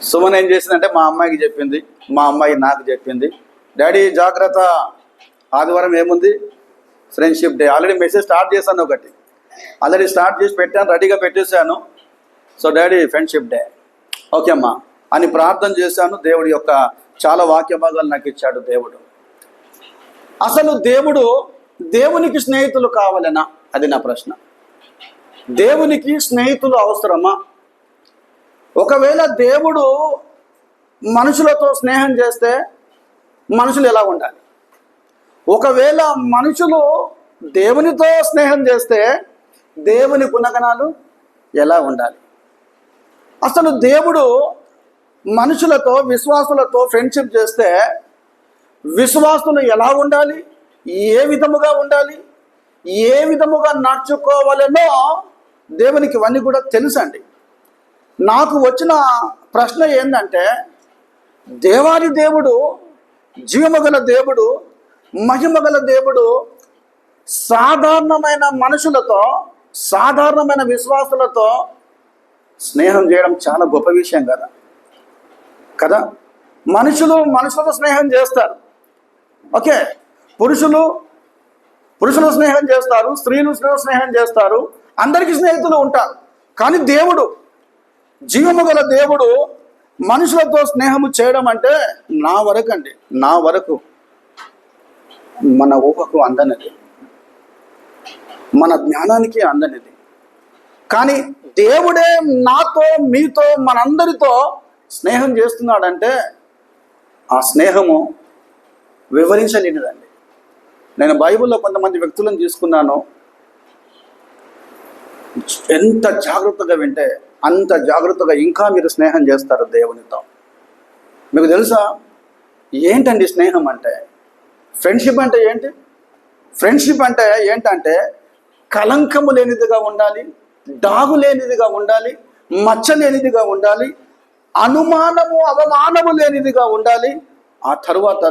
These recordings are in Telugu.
సుమన్ ఏం చేసిందంటే మా అమ్మాయికి చెప్పింది, మా అమ్మాయి నాకు చెప్పింది, డాడీ జాగ్రత్త, ఆదివారం ఏముంది, friendship day. Already message start చేశాను, ఆల్రెడీ స్టార్ట్ చేసి పెట్టాను, రెడీగా పెట్టేశాను. So daddy friendship day, okay అమ్మా అని ప్రార్థన చేశాను. దేవుడి యొక్క చాలా వాక్య భాగాలు నాకు ఇచ్చాడు దేవుడు. అసలు దేవునికి స్నేహితులు కావాలనా? అది నా ప్రశ్న. దేవునికి స్నేహితులు అవసరమా? ఒకవేళ దేవుడు మనుషులతో స్నేహం చేస్తే మనుషులు ఎలా ఉండాలి? ఒకవేళ మనుషులు దేవునితో స్నేహం చేస్తే దేవుని గుణగణాలు ఎలా ఉండాలి? అసలు దేవుడు మనుషులతో, విశ్వాసులతో ఫ్రెండ్షిప్ చేస్తే విశ్వాసులు ఎలా ఉండాలి, ఏ విధముగా ఉండాలి, ఏ విధముగా నడుచుకోవాలనో దేవునికి ఇవన్నీ కూడా తెలుసండి. నాకు వచ్చిన ప్రశ్న ఏంటంటే, దేవాది దేవుడు, జీవమగల దేవుడు, మహిమగల దేవుడు సాధారణమైన మనుషులతో, సాధారణమైన విశ్వాసులతో స్నేహం చేయడం చాలా గొప్ప విషయం కదా. మనుషులతో స్నేహం చేస్తారు. ఓకే, పురుషులు స్నేహం చేస్తారు, స్త్రీలు స్నేహం చేస్తారు, అందరికీ స్నేహితులు ఉంటారు. కానీ దేవుడు, జీవము గల దేవుడు మనుషులతో స్నేహము చేయడం అంటే నా వరకు మన ఊహకు అందనిది, మన జ్ఞానానికి అందనిది. కానీ దేవుడే నాతో, మీతో, మనందరితో స్నేహం చేస్తున్నాడంటే ఆ స్నేహము వివరించలేనిదండి. నేను బైబిల్లో కొంతమంది వ్యక్తులను తీసుకున్నాను. ఎంత జాగ్రత్తగా వింటే అంత జాగ్రత్తగా ఇంకా మీరు స్నేహం చేస్తారు దేవునితో. మీకు తెలుసా ఏంటండి స్నేహం అంటే? ఫ్రెండ్షిప్ అంటే ఏంటి? ఫ్రెండ్షిప్ అంటే ఏంటంటే కలంకము లేనిదిగా ఉండాలి, డాగు లేనిదిగా ఉండాలి, మచ్చ లేనిదిగా ఉండాలి, అనుమానము అవమానము లేనిదిగా ఉండాలి. ఆ తరువాత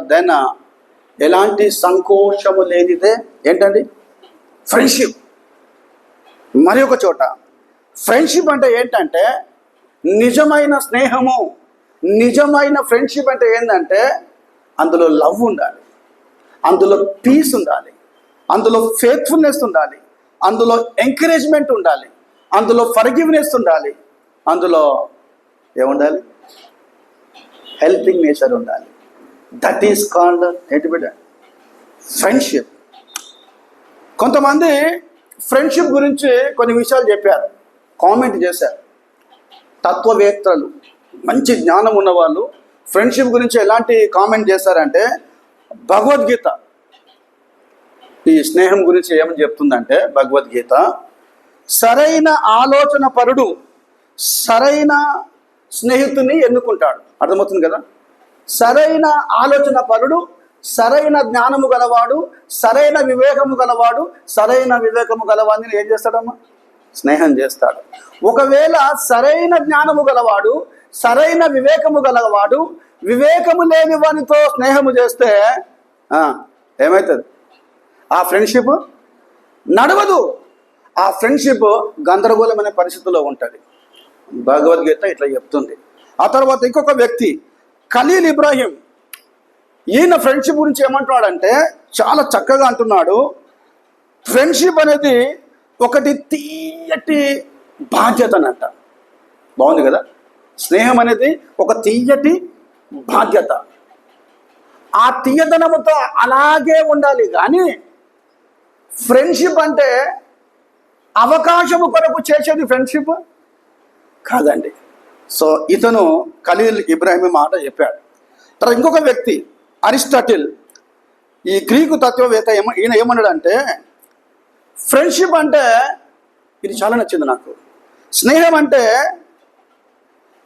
ఎలాంటి సంకోచము లేనిదే ఏంటండి ఫ్రెండ్షిప్. మరి ఒక చోట ఫ్రెండ్షిప్ అంటే ఏంటంటే నిజమైన స్నేహము, నిజమైన ఫ్రెండ్షిప్ అంటే ఏంటంటే అందులో లవ్ ఉండాలి, అందులో పీస్ ఉండాలి, అందులో ఫేత్ఫుల్నెస్ ఉండాలి, అందులో ఎంకరేజ్మెంట్ ఉండాలి, అందులో ఫర్గివ్నెస్ ఉండాలి, అందులో ఏముండాలి, హెల్పింగ్ నేచర్ ఉండాలి. That is called friendship. కొంతమంది ఫ్రెండ్షిప్ గురించి కొన్ని విషయాలు చెప్పారు, కామెంట్ చేశారు. తత్వవేత్తలు, మంచి జ్ఞానం ఉన్నవాళ్ళు ఫ్రెండ్షిప్ గురించి ఎలాంటి కామెంట్ చేశారంటే, భగవద్గీత ఈ స్నేహం గురించి ఏమని చెప్తుందంటే, భగవద్గీత సరైన ఆలోచన పరుడు సరైన స్నేహితుని ఎన్నుకుంటాడు. అర్థమవుతుంది కదా? సరైన ఆలోచన పరుడు, సరైన జ్ఞానము గలవాడు, సరైన వివేకము గలవాడు, సరైన వివేకము గలవాడిని ఏం చేస్తాడమ్మా? స్నేహం చేస్తాడు. ఒకవేళ సరైన జ్ఞానము గలవాడు, సరైన వివేకము గలవాడు వివేకము లేని వానితో స్నేహము చేస్తే ఏమవుతుంది? ఆ ఫ్రెండ్షిప్ నడవదు. ఆ ఫ్రెండ్షిప్ గందరగోళమైన పరిస్థితుల్లో ఉంటుంది. భగవద్గీత ఇట్లా చెప్తుంది. ఆ తర్వాత ఇంకొక వ్యక్తి ఖలీల్ ఇబ్రాహీం, ఈయన ఫ్రెండ్షిప్ గురించి ఏమంటున్నాడంటే చాలా చక్కగా అంటున్నాడు. ఫ్రెండ్షిప్ అనేది ఒకటి తీయటి బాధ్యతనంట. బాగుంది కదా? స్నేహం అనేది ఒక తీయటి బాధ్యత. ఆ తీయదనముతో అలాగే ఉండాలి. కానీ ఫ్రెండ్షిప్ అంటే అవకాశము కొరకు చేసేది ఫ్రెండ్షిప్ కాదండి. సో ఇతను ఖలీల్ ఇబ్రాహీం మాట చెప్పాడు. తర్వాత ఇంకొక వ్యక్తి అరిస్టాటిల్, ఈ గ్రీకు తత్వవేత్త, ఈయన ఏమన్నాడంటే ఫ్రెండ్షిప్ అంటే, ఇది చాలా నచ్చింది నాకు, స్నేహం అంటే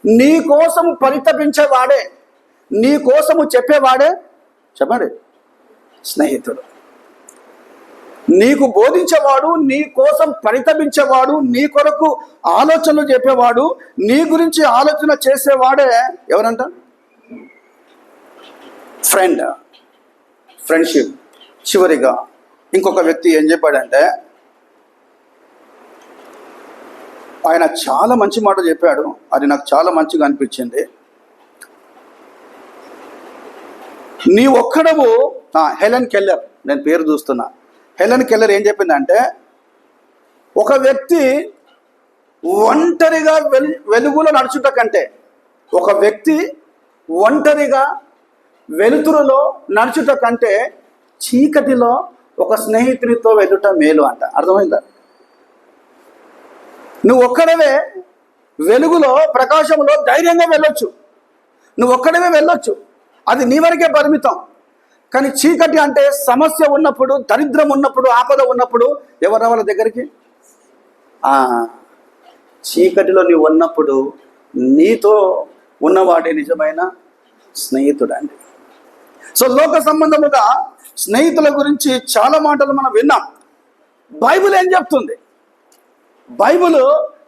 నీ కోసము పరితపించేవాడే, నీ కోసము చెప్పేవాడే చెప్పండి స్నేహితుడు. నీకు బోధించేవాడు, నీ కోసం పరితపించేవాడు, నీ కొరకు ఆలోచనలు చెప్పేవాడు, నీ గురించి ఆలోచన చేసేవాడే ఎవరంట? ఫ్రెండ్షిప్. చివరిగా ఇంకొక వ్యక్తి ఏం చెప్పాడంటే, ఆయన చాలా మంచి మాట చెప్పాడు. అది నాకు చాలా మంచిగా అనిపించింది. నీ ఒక్కడవు హెలెన్ కెల్లర్, నేను పేరు చూస్తున్నా. హెలెన్ కెల్లర్ ఏం చెప్పిందంటే, ఒక వ్యక్తి ఒంటరిగా వెలుగులో నడుచుట కంటే, ఒక వ్యక్తి ఒంటరిగా వెలుతురులో నడుచుట కంటే చీకటిలో ఒక స్నేహితునితో వెళ్ళుట మేలు అంట. అర్థమైందా? నువ్వు ఒక్కడవే వెలుగులో ప్రకాశంలో ధైర్యంగా వెళ్ళొచ్చు, నువ్వు ఒక్కడవే వెళ్ళొచ్చు, అది నీ వరకే పరిమితం. కానీ చీకటి అంటే సమస్య ఉన్నప్పుడు, దరిద్రం ఉన్నప్పుడు, ఆపద ఉన్నప్పుడు ఎవరెవరి దగ్గరికి? చీకటిలో నీవు ఉన్నప్పుడు నీతో ఉన్నవాడే నిజమైన స్నేహితుడండి. సో లోక సంబంధముగా స్నేహితుల గురించి చాలా మాటలు మనం విన్నాం. బైబిల్ ఏం చెప్తుంది? బైబిల్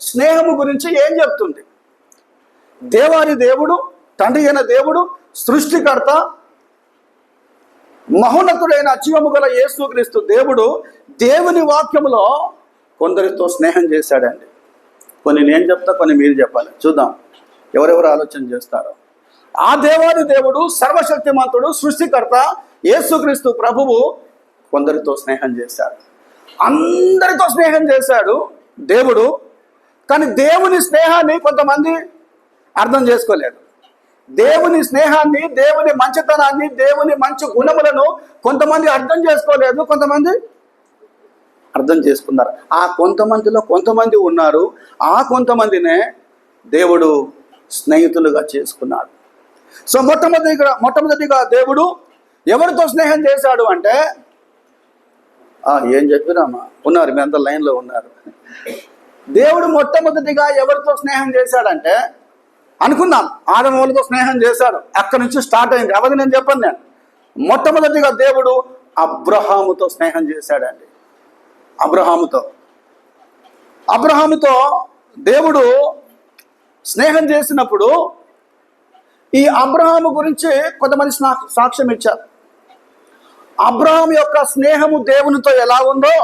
స్నేహము గురించి ఏం చెప్తుంది? దేవాది దేవుడు, తండ్రి అయిన దేవుడు, సృష్టికర్త, మహోన్నతుడైన జీవము గల యేసుక్రీస్తు దేవుడు దేవుని వాక్యములో కొందరితో స్నేహం చేశాడండి. కొన్ని నేను చెప్తా, కొన్ని మీరు చెప్పాలి. చూద్దాం ఎవరెవరు ఆలోచన చేస్తారో. ఆ దేవాది దేవుడు, సర్వశక్తిమంతుడు, సృష్టికర్త యేసుక్రీస్తు ప్రభువు కొందరితో స్నేహం చేశాడు. అందరితో స్నేహం చేశాడు దేవుడు. కానీ దేవుని స్నేహాన్ని కొంతమంది అర్థం చేసుకోలేదు. దేవుని స్నేహాన్ని, దేవుని మంచితనాన్ని, దేవుని మంచి గుణములను కొంతమంది అర్థం చేసుకోలేదు, కొంతమంది అర్థం చేసుకున్నారు. ఆ కొంతమందిలో కొంతమంది ఉన్నారు. ఆ కొంతమందినే దేవుడు స్నేహితులుగా చేసుకున్నాడు. సో మొట్టమొదటిగా దేవుడు ఎవరితో స్నేహం చేశాడు అంటే, ఏం చెప్పినామా, ఉన్నారు మీ అంత లైన్లో ఉన్నారు. దేవుడు మొట్టమొదటిగా ఎవరితో స్నేహం చేశాడంటే, అనుకుందాం ఆదము వాళ్ళతో స్నేహం చేశాడు, అక్కడి నుంచి స్టార్ట్ అయింది. అవన్నీ నేను చెప్పాను. నేను మొట్టమొదటిగా దేవుడు అబ్రహాముతో స్నేహం చేశాడండి. అబ్రహాముతో దేవుడు స్నేహం చేసినప్పుడు ఈ అబ్రహాము గురించి కొంతమంది సాక్ష్యం ఇచ్చారు. అబ్రహాం యొక్క స్నేహము దేవునితో ఎలా ఉందో,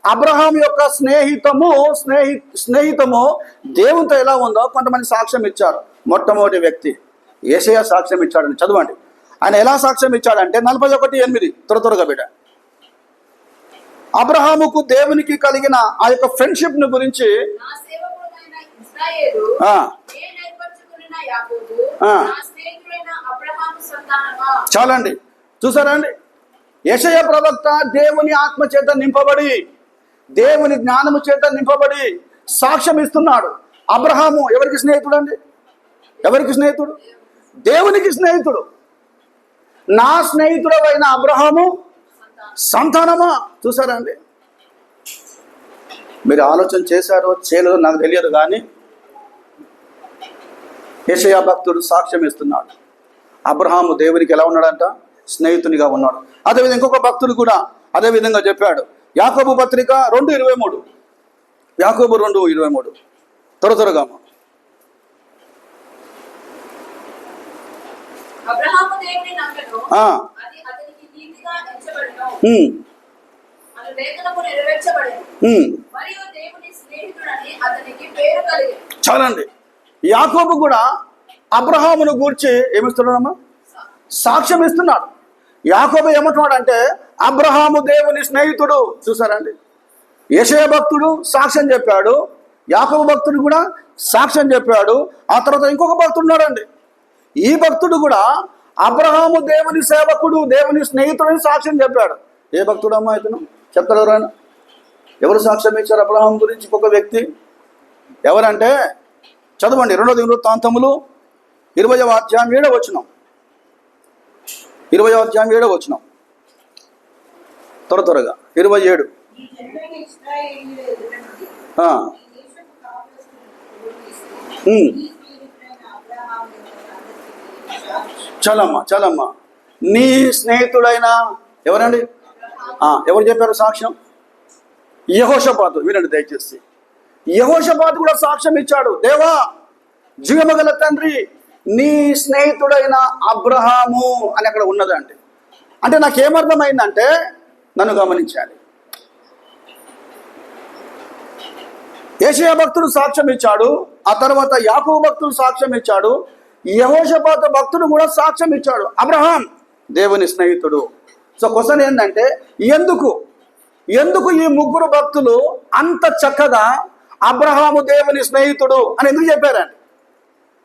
అబ్రహాం యొక్క స్నేహితము దేవునితో ఎలా ఉందో కొంతమంది సాక్ష్యం ఇచ్చారు. మొట్టమొదటి వ్యక్తి యేషయా సాక్ష్యం ఇచ్చాడని చదవండి. ఆయన ఎలా సాక్ష్యం ఇచ్చాడంటే 41:8 త్వరగా బిడ్డ. అబ్రహాముకు దేవునికి కలిగిన ఆ యొక్క ఫ్రెండ్షిప్ ను గురించి చాలండి. చూసారా అండి, యేషయా ప్రవక్త దేవుని ఆత్మ చేత నింపబడి, దేవుని జ్ఞానము చేత నింపబడి సాక్ష్యం ఇస్తున్నాడు. అబ్రహాము ఎవరికి స్నేహితుడు అండి? ఎవరికి స్నేహితుడు? దేవునికి స్నేహితుడు. నా స్నేహితుడైన అబ్రహాము సంతానమా? చూసారా అండి, మీరు ఆలోచన చేశారో చేయలేదో నాకు తెలియదు, కానీ యేషయా భక్తుడు సాక్ష్యం ఇస్తున్నాడు. అబ్రహాము దేవునికి ఎలా ఉన్నాడంట? స్నేహితునిగా ఉన్నాడు. అదేవిధంగా ఇంకొక భక్తుడు కూడా అదే విధంగా చెప్పాడు. యాకోబు పత్రిక 2:23, యాకోబు 2:23 త్వరగా. చాలండి, యాకోబు కూడా అబ్రహామును గూర్చి ఏమిస్తున్నాడమ్మా? సాక్ష్యం ఇస్తున్నాడు. యాకోబు ఏమంటున్నాడంటే అబ్రహాము దేవుని స్నేహితుడు. చూసారండి, యేషయా భక్తుడు సాక్ష్యం చెప్పాడు, యాకోబు భక్తుడు కూడా సాక్ష్యం చెప్పాడు. ఆ తర్వాత ఇంకొక భక్తుడు ఉన్నాడండి. ఈ భక్తుడు కూడా అబ్రహాము దేవుని సేవకుడు, దేవుని స్నేహితుడని సాక్ష్యం చెప్పాడు. ఏ భక్తుడు అమ్మా ఇతను? చెప్తారు ఎవరైనా? ఎవరు సాక్ష్యం ఇచ్చారు అబ్రహాం గురించి? ఇంకొక వ్యక్తి ఎవరంటే, చదవండి 2 దినవృత్తాంతములు 20వ అధ్యాయం 7వ వచనం. 20వ అధ్యాయం 7వ వచనం త్వరగా 27. చాలమ్మా. నీ స్నేహితుడైన ఎవరండి? ఎవరు చెప్పారు సాక్ష్యం? యెహోషాపాతు. వినండి దయచేసి. యెహోషాపాతు కూడా సాక్ష్యం ఇచ్చాడు. దేవా, జీవమగల తండ్రి, నీ స్నేహితుడైన అబ్రహాము అని అక్కడ ఉన్నదండి. అంటే నాకేమర్థమైందంటే, నన్ను గమనించాలి. యేషయా భక్తుడు సాక్ష్యం ఇచ్చాడు, ఆ తర్వాత యాకోబు భక్తుడు సాక్ష్యం ఇచ్చాడు, యెహోషాపాతు భక్తుడు కూడా సాక్ష్యం ఇచ్చాడు, అబ్రహాం దేవుని స్నేహితుడు. సో క్వశ్చన్ ఏంటంటే, ఎందుకు ఈ ముగ్గురు భక్తులు అంత చక్కగా అబ్రహాము దేవుని స్నేహితుడు అని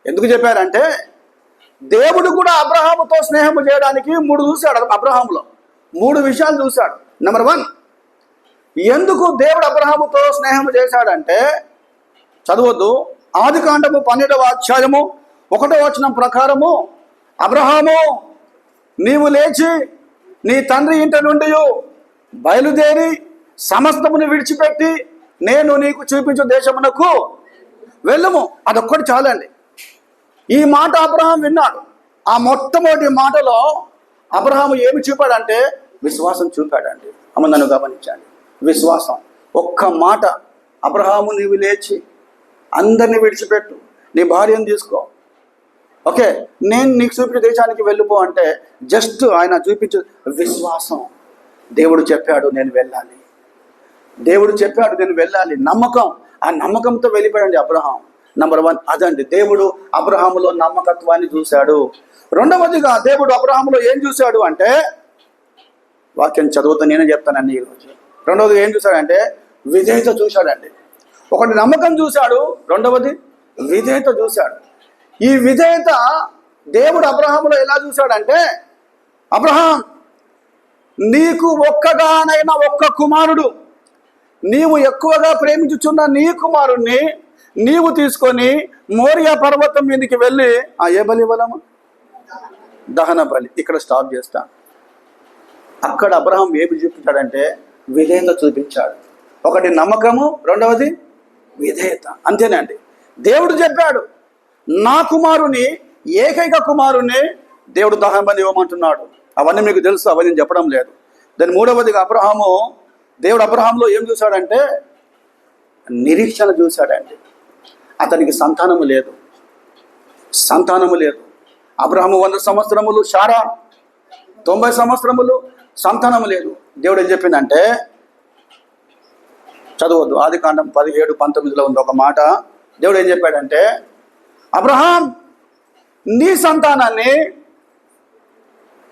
ఎందుకు చెప్పారంటే దేవుడు కూడా అబ్రహాముతో స్నేహం చేయడానికి 3 చూశాడు. అబ్రహాములో 3 విషయాలు చూశాడు. నెంబర్ 1, ఎందుకు దేవుడు అబ్రహాముతో స్నేహం చేశాడంటే, చదవద్దు, ఆదికాండము 12వ అధ్యాయము 1వ వచనం ప్రకారము, అబ్రహాము నీవు లేచి నీ తండ్రి ఇంటి నుండి బయలుదేరి సమస్తమును విడిచిపెట్టి నేను నీకు చూపించే దేశమునకు వెళ్ళము. అదొక్కటి చాలండి. ఈ మాట అబ్రహాం విన్నాడు. ఆ మొట్టమొదటి మాటలో అబ్రహాము ఏమి చూపాడంటే విశ్వాసం చూపాడండి. అమ్మ నన్ను గమనించండి, విశ్వాసం. ఒక్క మాట, అబ్రహాము నీవు లేచి అందరిని విడిచిపెట్టు, నీ భార్యను తీసుకో, ఓకే, నేను నీకు చూపించే దేశానికి వెళ్ళిపో అంటే జస్ట్ ఆయన చూపించే విశ్వాసం. దేవుడు చెప్పాడు నేను వెళ్ళాలి, నమ్మకం. ఆ నమ్మకంతో వెళ్ళిపోయాడండి అబ్రహాం. నంబర్ 1 అదండి, దేవుడు అబ్రహాములో నమ్మకత్వాన్ని చూశాడు. రెండవదిగా దేవుడు అబ్రహాములో ఏం చూశాడు అంటే, వాక్యం చదువుతా నేనే చెప్తానండి ఈరోజు. రెండవది ఏం చూశాడంటే విధేయత చూశాడండి. ఒకటి నమ్మకం చూశాడు, రెండవది విధేయత చూశాడు. ఈ విధేయత దేవుడు అబ్రహాములో ఎలా చూశాడంటే, అబ్రహాం నీకు ఒక్కగానైనా ఒక్క కుమారుడు, నీవు ఎక్కువగా ప్రేమించుచున్న నీ కుమారుణ్ణి నీవు తీసుకొని మోరియా పర్వతం మీదకి వెళ్ళి ఏ బలి ఇవ్వలేము, దహన బలి. ఇక్కడ స్టాప్ చేస్తా. అక్కడ అబ్రహాం ఏమి చూపించాడంటే విధేయత చూపించాడు. ఒకటి నమ్మకము, రెండవది విధేయత. అంతేనండి. దేవుడు చెప్పాడు నా కుమారుని, ఏకైక కుమారుని దేవుడు దహన బలి ఇవ్వమంటున్నాడు. అవన్నీ మీకు తెలుసు, అవన్నీ నేను చెప్పడం లేదు. దాని మూడవదిగా దేవుడు అబ్రహాంలో ఏం చూశాడంటే నిరీక్షణ చూశాడండి. అతనికి సంతానము లేదు. అబ్రహాము 100 సంవత్సరములు, శారా 90 సంవత్సరములు, సంతానము లేదు. దేవుడు ఏం చెప్పిందంటే, చదవద్దు, ఆదికాండం 17-19లో ఉంది ఒక మాట. దేవుడు ఏం చెప్పాడంటే, అబ్రహాం నీ సంతానాన్ని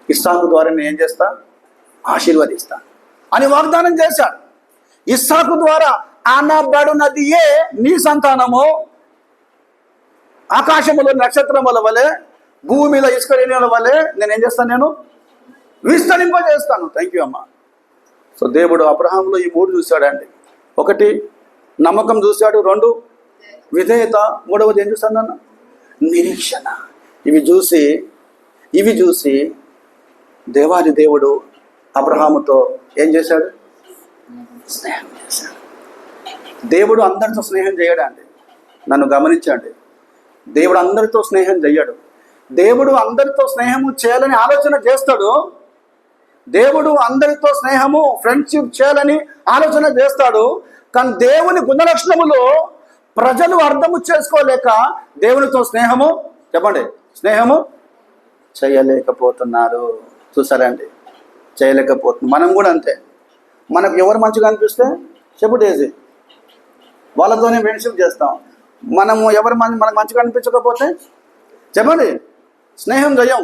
ఇస్సాకు ద్వారా నేను ఏం చేస్తా, ఆశీర్వదిస్తా అని వాగ్దానం చేశాడు. ఇస్సాకు ద్వారా అనబడునదియే నీ సంతానము, ఆకాశములో నక్షత్రముల వలె, భూమి మీద ఇసుక రేణుల వలె నేను ఏం చేస్తాను, నేను విస్తరింపజేస్తాను. థ్యాంక్ యూ అమ్మా. సో దేవుడు అబ్రహాంలో ఈ 3 చూశాడండి. ఒకటి నమ్మకం చూశాడు, 2 విధేయత, 3వది ఏం చూస్తాను, నిరీక్షణ. ఇవి చూసి దేవాది దేవుడు అబ్రహాముతో ఏం చేశాడు, స్నేహం చేశాడు. దేవుడు అందరితో స్నేహం చేయడండి. నన్ను గమనించండి, దేవుడు అందరితో స్నేహం చెయ్యడు. దేవుడు అందరితో స్నేహము చేయాలని ఆలోచన చేస్తాడు. దేవుడు అందరితో ఫ్రెండ్షిప్ చేయాలని ఆలోచన చేస్తాడు. కానీ దేవుని గుణలక్షణములో ప్రజలు అర్థము చేసుకోలేక దేవునితో స్నేహము చేయలేకపోతున్నారు. చూసారండి, చేయలేకపోతున్నారు. మనం కూడా అంతే. మనకు ఎవరు మంచిగా అనిపిస్తే చెప్పుటేసి వాళ్ళతోనే ఫ్రెండ్షిప్ చేస్తాం. మనకు మంచిగా అనిపించకపోతే చెప్పండి స్నేహం చేయం.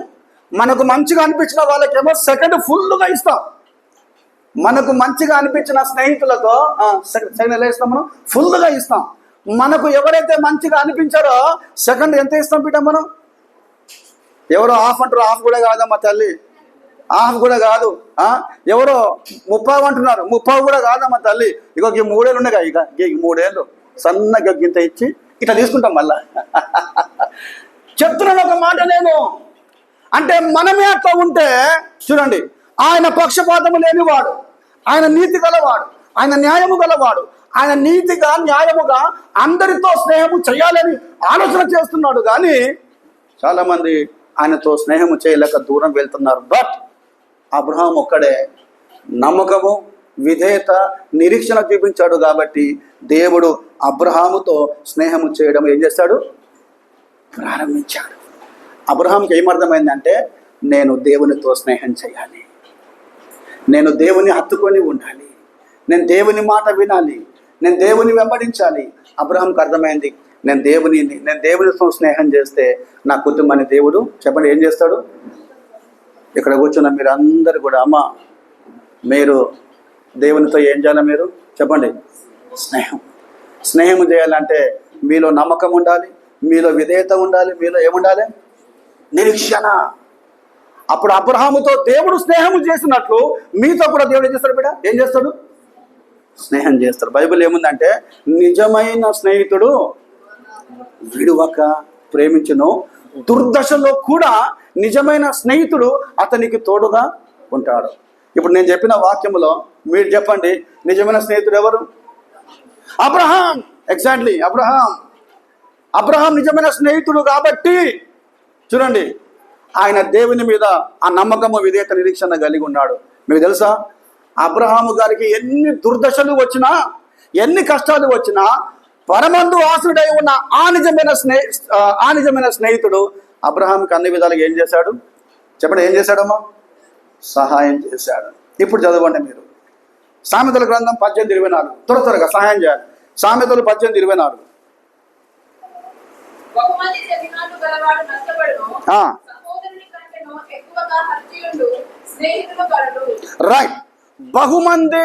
మనకు మంచిగా అనిపించిన వాళ్ళకేమో సెకండ్ ఫుల్గా ఇస్తాం. మనకు మంచిగా అనిపించిన స్నేహితులతో సెకండ్ ఎలా ఇస్తాం, మనం ఫుల్గా ఇస్తాం. మనకు ఎవరైతే మంచిగా అనిపించారో సెకండ్ ఎంత ఇస్తాం బిడ్డ మనం? ఎవరో హాఫ్ అంటారు, హాఫ్ కూడా కాదమ్మా తల్లి, హాఫ్ కూడా కాదు. ఎవరో 30 అంటున్నారు, 30 కూడా కాదమ్మా తల్లి. ఇక 3 ఏళ్ళు ఉన్నాయి, ఇక 3 ఏళ్ళు సన్నగా గింత ఇచ్చి ఇట్లా తీసుకుంటాం. మళ్ళా చెప్తున్నాను ఒక మాట నేను, అంటే మనమే అట్లా ఉంటే చూడండి, ఆయన పక్షపాతము లేనివాడు, ఆయన నీతి గలవాడు, ఆయన న్యాయము గలవాడు, ఆయన నీతిగా న్యాయముగా అందరితో స్నేహము చేయాలని ఆలోచన చేస్తున్నాడు. కానీ చాలామంది ఆయనతో స్నేహము చేయలేక దూరం వెళ్తున్నారు. బట్ అబ్రహాం ఒక్కడే నమ్మకము, విధేయత, నిరీక్షణ చూపించాడు. కాబట్టి దేవుడు అబ్రహాముతో స్నేహము చేయడం ఏం చేశాడు, ప్రారంభించాడు. అబ్రహాంకి ఏమర్థమైందంటే, నేను దేవునితో స్నేహం చేయాలి, నేను దేవుని హత్తుకొని ఉండాలి, నేను దేవుని మాట వినాలి, నేను దేవుని వెంబడించాలి. అబ్రహాంకి అర్థమైంది, నేను దేవునితో స్నేహం చేస్తే నా కుటుంబాన్ని దేవుడు చెప్పండి ఏం చేస్తాడు. ఇక్కడ కూర్చున్న మీరు అందరు కూడా అమ్మ, మీరు దేవునితో ఏం చేయాలి? మీరు చెప్పండి, స్నేహం చేయాలంటే మీలో నమ్మకం ఉండాలి, మీలో విధేయత ఉండాలి, మీలో ఏముండాలి? నిరీక్షణ. అప్పుడు అబ్రహాముతో దేవుడు స్నేహం చేసినట్లు మీతో కూడా దేవుడు ఏం చేస్తాడు బిడ్డ? ఏం చేస్తాడు? స్నేహం చేస్తాడు. బైబిల్ ఏముందంటే, నిజమైన స్నేహితుడు విడువక ప్రేమించును, దుర్దశలో కూడా నిజమైన స్నేహితుడు అతనికి తోడుగా ఉంటాడు. ఇప్పుడు నేను చెప్పిన వాక్యములో మీరు చెప్పండి, నిజమైన స్నేహితుడు ఎవరు? అబ్రహాం. ఎగ్జాక్ట్లీ అబ్రహాం నిజమైన స్నేహితుడు. కాబట్టి చూడండి, ఆయన దేవుని మీద ఆ నమ్మకము, విధేయత, నిరీక్షణ కలిగి ఉన్నాడు. మీకు తెలుసా, అబ్రహాము గారికి ఎన్ని దుర్దశలు వచ్చినా, ఎన్ని కష్టాలు వచ్చినా, పరమందు ఆసుడై ఉన్న ఆ నిజమైన స్నేహితుడు అబ్రహాంకి అన్ని విధాలుగా ఏం చేశాడు? చెప్పండి, ఏం చేశాడమ్మా? సహాయం చేశాడు. ఇప్పుడు చదవండి మీరు సామెతల గ్రంథం 18:24. త్వరగా సహాయం చేయాలి. సామెతలు 18:24. రైట్. బహుమంది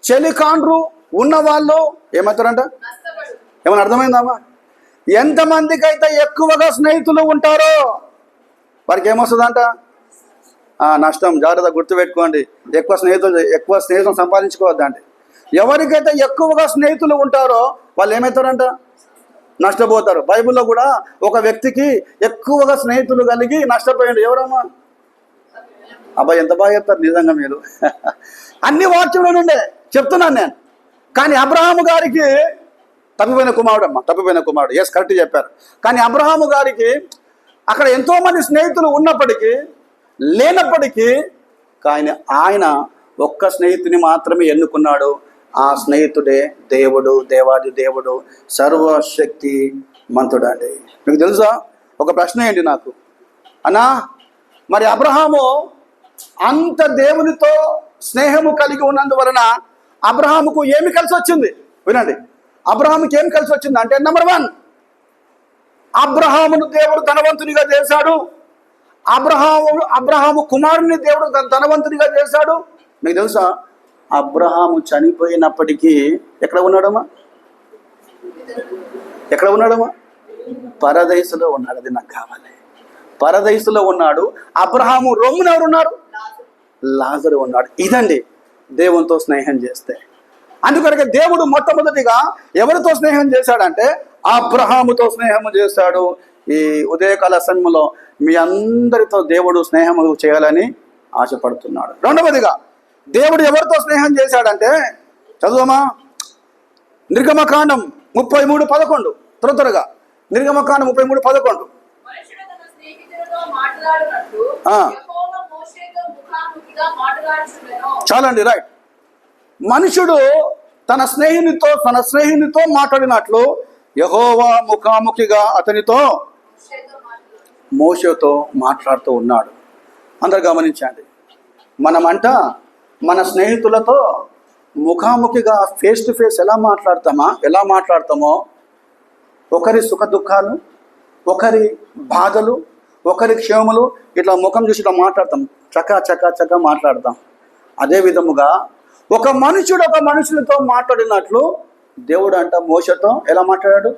చెలికాండ్రు ఉన్నవాళ్ళు ఏమవుతారంట? ఏమన్నా అర్థమైందామా? ఎంతమందికి అయితే ఎక్కువగా స్నేహితులు ఉంటారో వారికి ఏమొస్తుందంట? నష్టం. జాగ్రత్త గుర్తుపెట్టుకోండి. ఎక్కువ స్నేహితులు సంపాదించుకోవద్దండి. ఎవరికైతే ఎక్కువగా స్నేహితులు ఉంటారో వాళ్ళు ఏమవుతారంట? నష్టపోతారు. బైబిల్లో కూడా ఒక వ్యక్తికి ఎక్కువగా స్నేహితులు కలిగి నష్టపోయాడు. ఎవరమ్మా? అబ్బాయి ఎంత బాగా చెప్తారు నిజంగా మీరు. అన్ని వాక్యంలో నుండే చెప్తున్నాను నేను. కానీ అబ్రహాము గారికి తప్పిపోయిన కుమారుడు. ఎస్, కరెక్ట్ చెప్పారు. కానీ అబ్రహాము గారికి అక్కడ ఎంతోమంది స్నేహితులు ఉన్నప్పటికీ లేనప్పటికీ కానీ ఆయన ఒక్క స్నేహితుని మాత్రమే ఎన్నుకున్నాడు. ఆ స్నేహితుడే దేవుడు, దేవాది దేవుడు, సర్వశక్తి మంతుడు అండి. మీకు తెలుసా, ఒక ప్రశ్న ఏంటి నాకు అన్నా, మరి అబ్రహాము అంత దేవునితో స్నేహము కలిగి ఉన్నందువలన అబ్రహాముకు ఏమి కలిసి వచ్చింది? వినండి, అబ్రహాముకి ఏం కలిసి వచ్చింది అంటే, నెంబర్ 1, అబ్రహామును దేవుడు ధనవంతునిగా చేశాడు. అబ్రహాము కుమారుని దేవుడు ధనవంతునిగా చేశాడు. మీకు తెలుసా, అబ్రహాము చనిపోయినప్పటికీ ఎక్కడ ఉన్నాడమ్మా? పరదైసులో ఉన్నాడు. అది నాకు కావాలి. పరదైసులో ఉన్నాడు. అబ్రహాము రొమ్మున ఎవరు ఉన్నారు? లాజరు ఉన్నాడు. ఇదండి దేవునితో స్నేహం చేస్తే. అందుకనక దేవుడు మొట్టమొదటిగా ఎవరితో స్నేహం చేశాడంటే అబ్రహాముతో స్నేహం చేశాడు. ఈ ఉదయకాల సమయంలో మీ అందరితో దేవుడు స్నేహం చేయాలని ఆశపడుతున్నాడు. రెండవదిగా దేవుడు ఎవరితో స్నేహం చేశాడంటే, చదువమా, నిర్గమకాండం 33:11. త్వరగా నిర్గమకాండం 33:11. చాలండి. రైట్. మనుషుడు తన స్నేహితునితో మాట్లాడినట్లు యెహోవా ముఖాముఖిగా అతనితో మోషేతో మాట్లాడుతూ ఉన్నాడు. అందరు గమనించండి, మనమంట మన స్నేహితులతో ముఖాముఖిగా ఫేస్ టు ఫేస్ ఎలా మాట్లాడతామో ఒకరి సుఖ దుఃఖాలు, ఒకరి బాధలు, ఒకరి క్షేమములు ఇట్లా ముఖం చూసి ఇట్లా మాట్లాడతాం. చక్క మాట్లాడతాం. అదే విధముగా ఒక మనుషులతో మాట్లాడినట్లు దేవుడు అంట మోషతో ఎలా మాట్లాడాడు?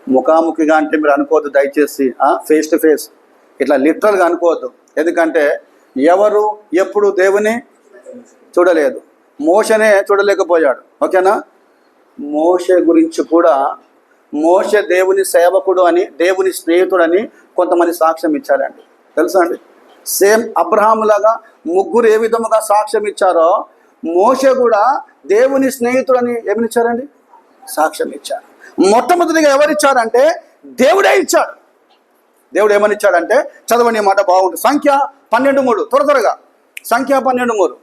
ముఖాముఖిగా అంటే మీరు అనుకోవద్దు దయచేసి, ఫేస్ టు ఫేస్ ఇట్లా లిటరల్గా అనుకోవద్దు. ఎందుకంటే ఎవరు ఎప్పుడు దేవుని చూడలేదు, మోషనే చూడలేకపోయాడు. ఓకేనా? మోషే గురించి కూడా, మోషే దేవుని సేవకుడు అని, దేవుని స్నేహితుడు అని కొంతమంది సాక్ష్యం ఇచ్చారండి. తెలుసా అండి? సేమ్ అబ్రహాము లాగా ముగ్గురు ఏ విధముగా సాక్ష్యం ఇచ్చారో మోషే కూడా దేవుని స్నేహితుడని ఏమనిచ్చారండి? సాక్ష్యం ఇచ్చారు. మొట్టమొదటిగా ఎవరిచ్చారంటే దేవుడే ఇచ్చాడు. దేవుడు ఏమనిచ్చాడంటే, చదవండి, మాట బాగుంటుంది. సంఖ్య 12:3. త్వరగా సంఖ్య 12:3.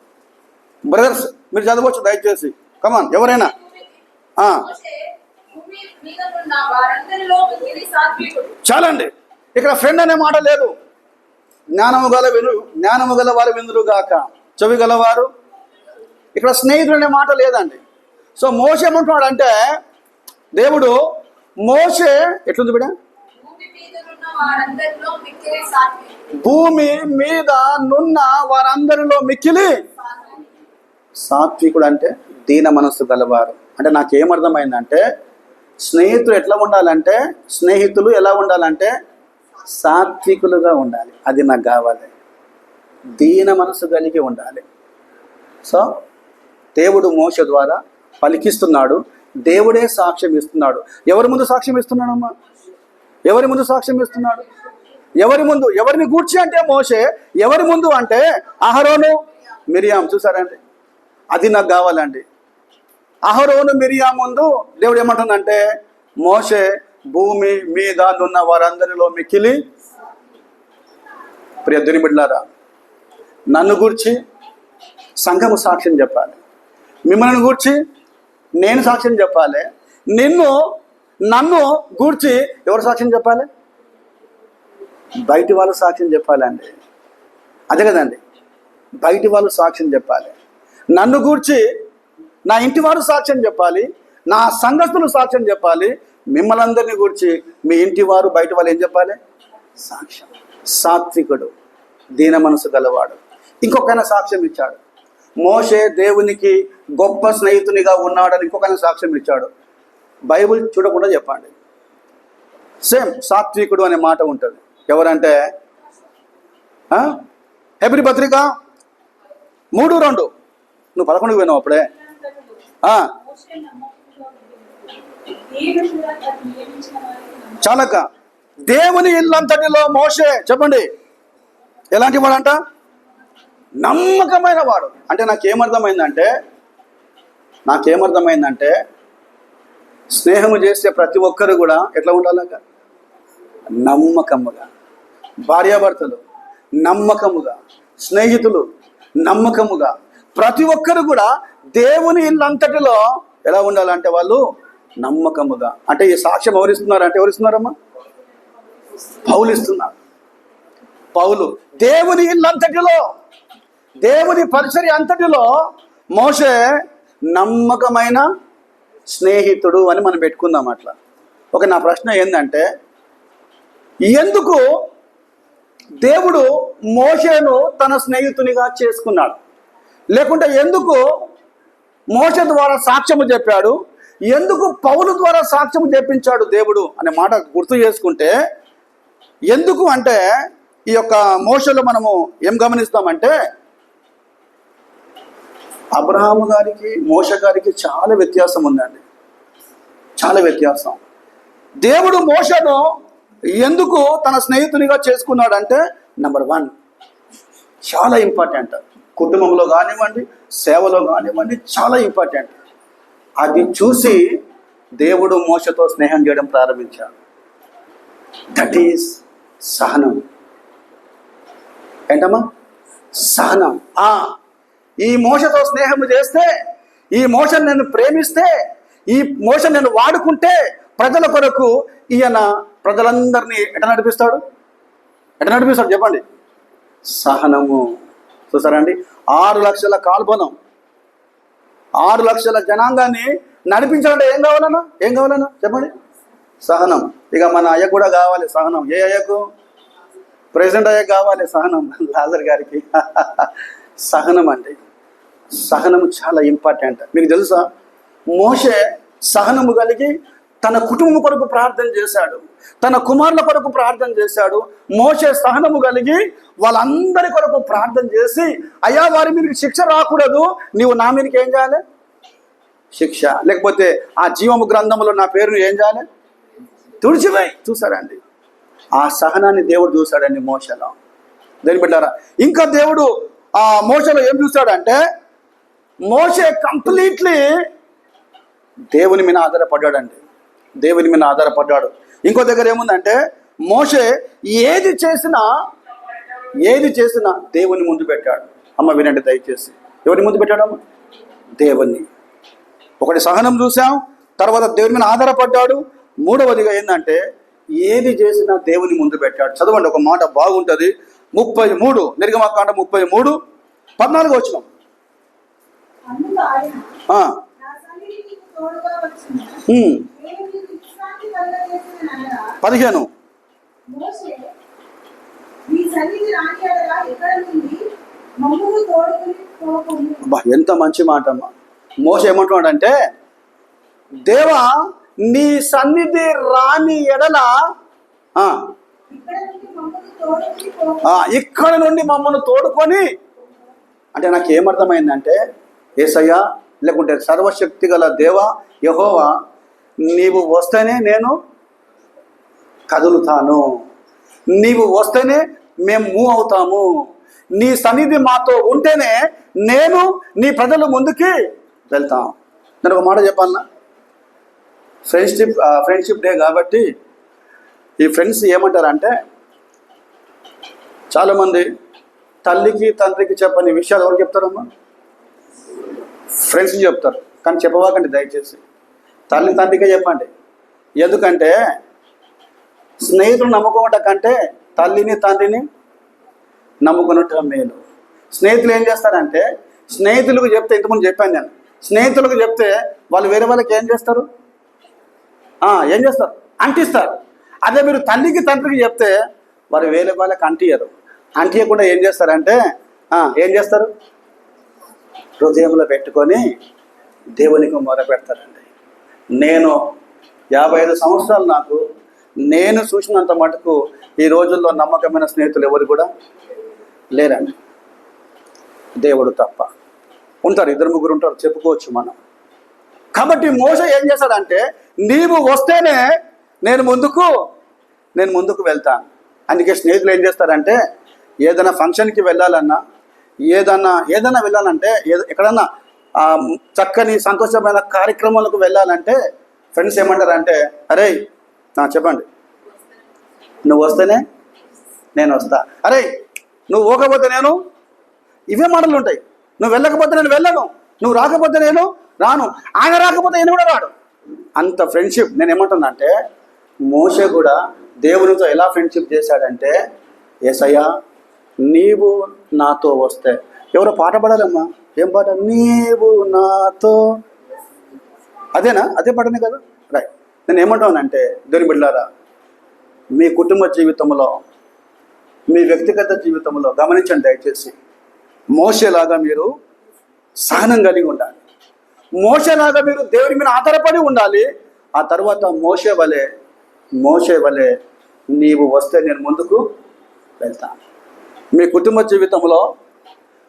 బ్రదర్స్ మీరు చదవచ్చు దయచేసి. కమాన్, ఎవరైనా. చాలండి. ఇక్కడ ఫ్రెండ్ అనే మాట లేదు. జ్ఞానము గల వారు విందురు గాక, చెవి గలవారు. ఇక్కడ స్నేహితుడు అనే మాట లేదండి. సో మోషే ఏమంటున్నాడు అంటే దేవుడు మోషే ఎట్లుంది బిడ్డ, భూమి మీద నున్న వారందరిలో మిక్కిలి సాత్వికుడు అంటే దీన మనస్సు గలవారు. అంటే నాకేమర్థమైందంటే స్నేహితులు ఎట్లా ఉండాలంటే, స్నేహితులు ఎలా ఉండాలంటే సాత్వికులుగా ఉండాలి. అది నాకు కావాలి. దీన మనసు కలిగి ఉండాలి. సో దేవుడు మోషే ద్వారా పలికిస్తున్నాడు. దేవుడే సాక్ష్యం ఇస్తున్నాడు. ఎవరి ముందు సాక్ష్యం ఇస్తున్నాడమ్మా? ఎవరి ముందు సాక్ష్యం ఇస్తున్నాడు? ఎవరి ముందు? ఎవరిని గూర్చి అంటే మోషే, ఎవరి ముందు అంటే అహరోను మిరియాం. చూసారండి, అది నాకు కావాలండి. అహరోను మిరియాం ముందు దేవుడు ఏమంటుందంటే, మోషే భూమి మీద నున్న వారందరిలో మిక్కిలి. ప్రియ దేవుని బిడ్డలారా, నన్ను గూర్చి సంఘము సాక్ష్యం చెప్పాలి, మిమ్మల్ని గూర్చి నేను సాక్ష్యం చెప్పాలి, నన్ను గూర్చి ఎవరు సాక్ష్యం చెప్పాలి? బయటి వాళ్ళు సాక్ష్యం చెప్పాలండి. అదే కదండి, బయటి వాళ్ళు సాక్ష్యం చెప్పాలి. నన్ను గూర్చి నా ఇంటి వారు సాక్ష్యం చెప్పాలి, నా సంఘస్థులు సాక్ష్యం చెప్పాలి, మిమ్మల్ని అందరినీ గూర్చి మీ ఇంటి వారు బయట వాళ్ళు ఏం చెప్పాలి? సాక్ష్యం. సాత్వికుడు, దీన మనసు గలవాడు. ఇంకొకైనా సాక్ష్యం ఇచ్చాడు. మోషే దేవునికి గొప్ప స్నేహితునిగా ఉన్నాడని ఇంకొకైనా సాక్ష్యం ఇచ్చాడు. బైబిల్ చూడకుండా చెప్పండి. సేమ్ సాత్వికుడు అనే మాట ఉంటుంది. ఎవరంటే హెబ్రీ పత్రిక 3:2. నువ్వు 11కు పోయినావు అప్పుడే. చాలక దేవుని ఇల్లంతటిలో మోషే చెప్పండి ఎలాంటి వాడంట? నమ్మకమైన వాడు. అంటే నాకేమర్థమైందంటే స్నేహము చేసే ప్రతి ఒక్కరు కూడా ఎట్లా ఉండాలక? నమ్మకముగా. భార్యాభర్తలు నమ్మకముగా, స్నేహితులు నమ్మకముగా, ప్రతి ఒక్కరు కూడా దేవుని ఇల్లంతటిలో ఎలా ఉండాలంటే వాళ్ళు నమ్మకముగా. అంటే ఈ సాక్ష్యం ఎవరిస్తున్నారంటే ఎవరిస్తున్నారమ్మా? పౌలు ఇస్తున్నారు. పౌలు దేవుని ఇల్లంతటిలో, దేవుని పరిచర్య అంతటిలో మోషే నమ్మకమైన స్నేహితుడు అని మనం పెట్టుకుందాం. అట్లా నా ప్రశ్న ఏంటంటే, ఎందుకు దేవుడు మోషేను తన స్నేహితునిగా చేసుకున్నాడు? లేకుంటే ఎందుకు మోషే ద్వారా సాక్ష్యము చెప్పాడు? ఎందుకు పౌలు ద్వారా సాక్ష్యము చెప్పించాడు దేవుడు అనే మాట గుర్తు చేసుకుంటే, ఎందుకు అంటే ఈ యొక్క మోషేలో మనము ఏం గమనిస్తామంటే, అబ్రహాము గారికి మోషే గారికి చాలా వ్యత్యాసం ఉందండి. చాలా వ్యత్యాసం. దేవుడు మోషేను ఎందుకు తన స్నేహితునిగా చేసుకున్నాడంటే, నెంబర్ 1 చాలా ఇంపార్టెంట్. కుటుంబంలో కానివ్వండి, సేవలో కానివ్వండి, చాలా ఇంపార్టెంట్. అది చూసి దేవుడు మోషతో స్నేహం చేయడం ప్రారంభించాడు. దట్ ఈస్ సహనం. ఏంటమ్మా? సహనం. ఈ మోషతో స్నేహం చేస్తే, ఈ మోషన్ నేను ప్రేమిస్తే, ఈ మోషన్ నేను వాడుకుంటే ప్రజల కొరకు ఈయన ప్రజలందరినీ ఎట్లా నడిపిస్తాడు చెప్పండి? సహనము. చూసారండి, 6 లక్షల కాల్బలం, 6 లక్షల జనాంగాన్ని నడిపించాలంటే ఏం కావాలన్నా చెప్పండి? సహనం. ఇక మన అయ్యకు కూడా కావాలి సహనం. ఏ అయ్యకు? ప్రెసిడెంట్ అయ్యకు కావాలి సహనం. లాజర్ గారికి సహనం అండి. సహనము చాలా ఇంపార్టెంట్. మీకు తెలుసా, మోషే సహనము కలిగి తన కుటుంబం కొరకు ప్రార్థన చేశాడు, తన కుమారుల కొరకు ప్రార్థన చేశాడు. మోషే సహనము కలిగి వాళ్ళందరి కొరకు ప్రార్థన చేసి, అయ్యా వారి మీదకి శిక్ష రాకూడదు, నీవు నా మీదకి ఏం చేయాలి? శిక్ష, లేకపోతే ఆ జీవము గ్రంథంలో నా పేరును ఏం చేయాలి? తుడిచివేయి. చూసాడండి, ఆ సహనాన్ని దేవుడు చూశాడండి మోషలో. దేని బిడ్డారా, ఇంకా దేవుడు ఆ మోషలో ఏం చూశాడంటే, మోషే కంప్లీట్లీ దేవుని మీద ఆధారపడ్డాడండి. దేవుని మీద ఆధారపడ్డాడు. ఇంకో దగ్గర ఏముందంటే, మోషే ఏది చేసినా దేవుని ముందు పెట్టాడు. అమ్మ వినండి దయచేసి. ఎవరి ముందు పెట్టాడమ్మ? దేవుణ్ణి. ఒకటి సహనం చూసాం, తర్వాత దేవుని మీద ఆధారపడ్డాడు. మూడవదిగా ఏంటంటే, ఏది చేసినా దేవుని ముందు పెట్టాడు. చదవండి, ఒక మాట బాగుంటుంది. 33 నిర్గమకాండం 33:14 వచనం. తోడుగా వచ్చిన 15 మోషే నీ సన్నిధి రాని యెడల ఎక్కడ నుండి మమ్మును తోడుకుని పోకుము. అబ్బా, ఎంత మంచి మాట అమ్మా. మోషే ఏమంటున్నాడంటే, దేవా నీ సన్నిధి రాని ఎడల ఇక్కడ నుండి మమ్మును తోడుకుని పోకుము. ఇక్కడ నుండి మమ్మల్ని తోడుకొని, అంటే నాకు ఏమర్థమైందంటే, యేసయ్యా లేకుంటే సర్వశక్తి గల దేవా యెహోవా నీవు వస్తేనే నేను కదులుతాను, నీవు వస్తేనే మేము మూవ్ అవుతాము, నీ సన్నిధి మాతో ఉంటేనే నేను నీ ప్రజల ముందుకి వెళ్తాం. నేను ఒక మాట చెప్పాలన్నా, ఫ్రెండ్షిప్ డే కాబట్టి ఈ ఫ్రెండ్స్ ఏమంటారంటే, చాలామంది తల్లికి తండ్రికి చెప్పని విషయాలు ఎవరు చెప్తారమ్మా? ఫ్రెండ్స్కి చెప్తారు. కానీ చెప్పవాకండి దయచేసి, తల్లి తండ్రికే చెప్పండి. ఎందుకంటే స్నేహితులు నమ్ముకోవట కంటే తల్లిని తండ్రిని నమ్ముకున్నట్టు మేలు. స్నేహితులు ఏం చేస్తారంటే, స్నేహితులకు చెప్తే, ఇంతకుముందు చెప్పాను నేను, స్నేహితులకు చెప్తే వాళ్ళు వేరే వాళ్ళకి ఏం చేస్తారు? అంటిస్తారు. అదే మీరు తల్లికి తండ్రికి చెప్తే వారు వేరే వాళ్ళకి అంటియకుండా ఏం చేస్తారంటే ఏం చేస్తారు? హృదయంలో పెట్టుకొని దేవునికి మొర పెడతారండి. నేను 55 సంవత్సరాలు నాకు నేను చూసినంత మటుకు ఈ రోజుల్లో నమ్మకమైన స్నేహితులు ఎవరు కూడా లేరండి, దేవుడు తప్ప. ఉంటారు, 2-3 ఉంటారు, చెప్పుకోవచ్చు మనం. కాబట్టి మోషే ఏం చేశాడంటే, నీవు వస్తేనే నేను ముందుకు వెళ్తాను. అందుకే స్నేహితులు ఏం చేస్తారంటే, ఏదైనా ఫంక్షన్కి వెళ్ళాలన్నా, ఏదైనా వెళ్ళాలంటే, ఎక్కడన్నా చక్కని సంతోషమైన కార్యక్రమాలకు వెళ్ళాలంటే ఫ్రెండ్స్ ఏమంటారంటే, అరే చెప్పండి, నువ్వు వస్తేనే నేను వస్తా, అరే నువ్వు పోకపోతే నేను, ఇవే మాటలు ఉంటాయి. నువ్వు వెళ్ళకపోతే నేను వెళ్ళను, నువ్వు రాకపోతే నేను రాను, ఆయన రాకపోతే నేను కూడా రాడు. అంత ఫ్రెండ్షిప్. నేను ఏమంటున్నా అంటే, మోషే కూడా దేవునితో ఎలా ఫ్రెండ్షిప్ చేశాడంటే, యేసయ్యా నీవు నాతో వస్తే, ఎవరో పాట పాడాలమ్మా, ఏం పాట? నీవు నాతో, అదేనా? అదే పాటనే కదా, రైట్. నేను ఏమంటానంటే, దేవుని బిడ్డలారా, మీ కుటుంబ జీవితంలో, మీ వ్యక్తిగత జీవితంలో గమనించండి దయచేసి, మోషేలాగా మీరు సహనం కలిగి ఉండాలి. మోషేలాగా మీరు దేవుని మీద ఆధారపడి ఉండాలి. ఆ తర్వాత మోషే వలె నీవు వస్తే నేను ముందుకు వెళ్తాను. మీ కుటుంబ జీవితంలో,